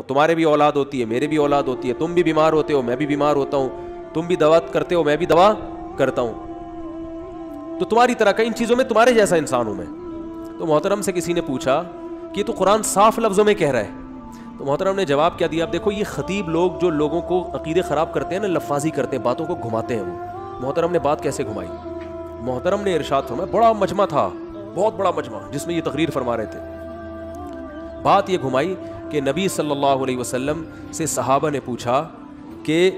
تمہارے بھی اولاد ہوتی ہے, میرے بھی اولاد ہوتی ہے, تم بھی بیمار ہوتے ہو, میں بھی بیمار ہوتا ہوں, تم بھی دوا کرتے ہو, میں بھی دوا کرتا ہوں, تو تمہاری طرح کا ان چیزوں میں تمہارے جیسا انسان ہوں میں. تو محترم سے کسی نے پوچھا کہ یہ تو قرآن صاف لفظوں میں کہہ رہا ہے. تو محترم نے جواب کیا دیا, اب دیکھو یہ خطیب لوگ جو لوگوں کو عقیدے خراب کرتے ہیں نا, لفاظی کرتے ہیں, باتوں کو گھماتے ہیں, وہ محترم نے بات کیسے گھمائی. محترم نے ارشاد فرمایا, بڑا مجمع تھا, بہت بڑا مجمع جس میں یہ تقریر فرما رہے تھے. بات یہ گھمائی کہ نبی صلی اللہ علیہ وسلم سے صحابہ نے پوچھا کہ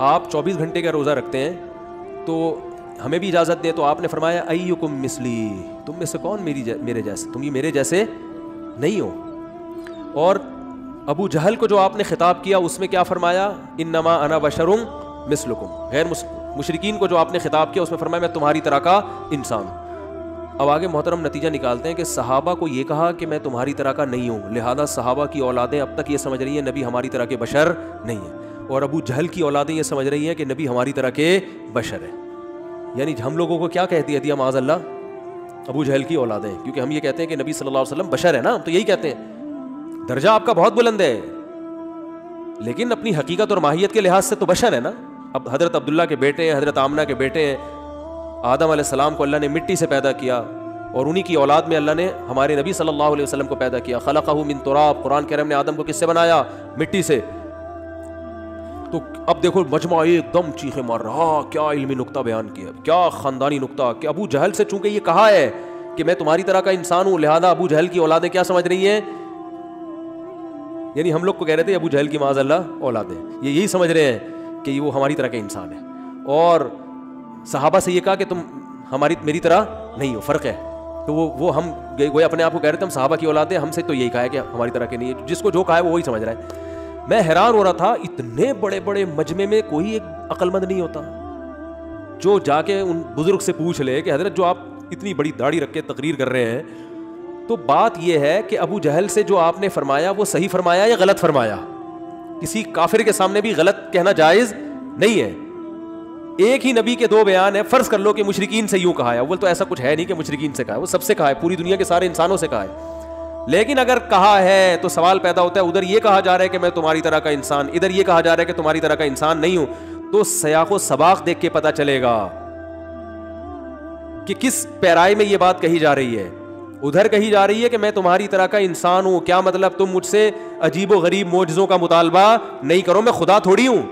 آپ 24 گھنٹے کا روزہ رکھتے ہیں تو ہمیں بھی اجازت دیں. تو آپ نے فرمایا ایکم مثلی, تم میں سے کون میرے جیسے, تم یہ میرے جیسے نہیں ہو. اور ابو جہل کو جو آپ نے خطاب کیا اس میں کیا فرمایا, انما انا بشر مثلکم. غیر مشرکین کو جو آپ نے خطاب کیا اس میں فرمایا میں تمہاری طرح کا انسان ہوں. اب آگے محترم نتیجہ نکالتے ہیں کہ صحابہ کو یہ کہا کہ میں تمہاری طرح کا نہیں ہوں, لہذا صحابہ کی اولادیں اب تک یہ سمجھ رہی ہیں نبی ہماری طرح کے بشر نہیں ہیں, اور ابو جہل کی اولادیں یہ سمجھ رہی ہیں کہ نبی ہماری طرح کے بشر ہیں. یعنی ہم لوگوں کو کیا کہتی ہے معاذ اللہ, ابو جہل کی اولادیں, کیونکہ ہم یہ کہتے ہیں کہ نبی صلی اللہ علیہ وسلم بشر ہے نا, ہم تو یہی کہتے ہیں. درجہ آپ کا بہت بلند ہے لیکن اپنی حقیقت اور ماہیت کے لحاظ سے تو بشر ہے نا. اب حضرت عبداللہ کے بیٹے ہیں, حضرت آمنہ کے بیٹے ہیں. آدم علیہ السلام کو اللہ نے مٹی سے پیدا کیا اور انہی کی اولاد میں اللہ نے ہمارے نبی صلی اللہ علیہ وسلم کو پیدا کیا. خلقہ من تراب, قرآن کریم نے آدم کو کس سے بنایا, مٹی سے. تو اب دیکھو مجمع ایک دم چیخیں مار رہا, کیا علمی نقطہ بیان کیا, کیا خاندانی نقطہ, کہ ابو جہل سے چونکہ یہ کہا ہے کہ میں تمہاری طرح کا انسان ہوں, لہذا ابو جہل کی اولادیں کیا سمجھ رہی ہیں, یعنی ہم لوگ کو کہہ رہے تھے ابو جہل کی معاذ اللہ اولادیں, یہ یہی سمجھ رہے ہیں کہ وہ ہماری طرح کے انسان ہے. اور صحابہ سے یہ کہا کہ تم میری طرح نہیں ہو, فرق ہے. تو وہ ہم گویا اپنے آپ کو کہہ رہے تھے ہم صحابہ کی اولاد ہیں, ہم سے تو یہی کہا ہے کہ ہماری طرح کے نہیں ہے. جس کو جو کہا ہے وہ وہی سمجھ رہا ہے. میں حیران ہو رہا تھا, اتنے بڑے بڑے مجمع میں کوئی ایک عقل مند نہیں ہوتا جو جا کے ان بزرگ سے پوچھ لے کہ حضرت جو آپ اتنی بڑی داڑھی رکھ کے تقریر کر رہے ہیں, تو بات یہ ہے کہ ابو جہل سے جو آپ نے فرمایا وہ صحیح فرمایا یا غلط فرمایا. کسی کافر کے سامنے بھی غلط کہنا جائز نہیں ہے. ایک ہی نبی کے دو بیان ہیں, فرض کر لو کہ مشرکین سے یوں کہا ہے, اول تو ایسا کچھ ہے نہیں کہ مشرکین سے کہا ہے, وہ سب سے کہا ہے, پوری دنیا کے سارے انسانوں سے کہا ہے. لیکن اگر کہا ہے تو سوال پیدا ہوتا ہے, ادھر یہ کہا جا رہا ہے کہ میں تمہاری طرح کا انسان, ادھر یہ کہا جا رہا ہے کہ تمہاری طرح کا انسان نہیں ہوں, تو سیاق و سباق دیکھ کے پتا چلے گا کہ کس پیرائے میں یہ بات کہی جا رہی ہے. ادھر کہی جا رہی ہے کہ میں تمہاری طرح کا انسان ہوں, کیا مطلب تم مجھ سے عجیب و غریب معجزوں کا مطالبہ نہیں کرو, میں خدا تھوڑی ہوں,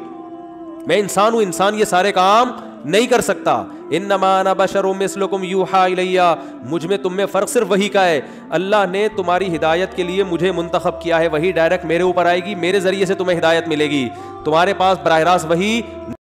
میں انسان ہوں, انسان یہ سارے کام نہیں کر سکتا. انما انا بشر مثلکم یوحی الی, مجھ میں تم میں فرق صرف وہی کا ہے, اللہ نے تمہاری ہدایت کے لیے مجھے منتخب کیا ہے, وہی ڈائریکٹ میرے اوپر آئے گی, میرے ذریعے سے تمہیں ہدایت ملے گی, تمہارے پاس براہ راست وہی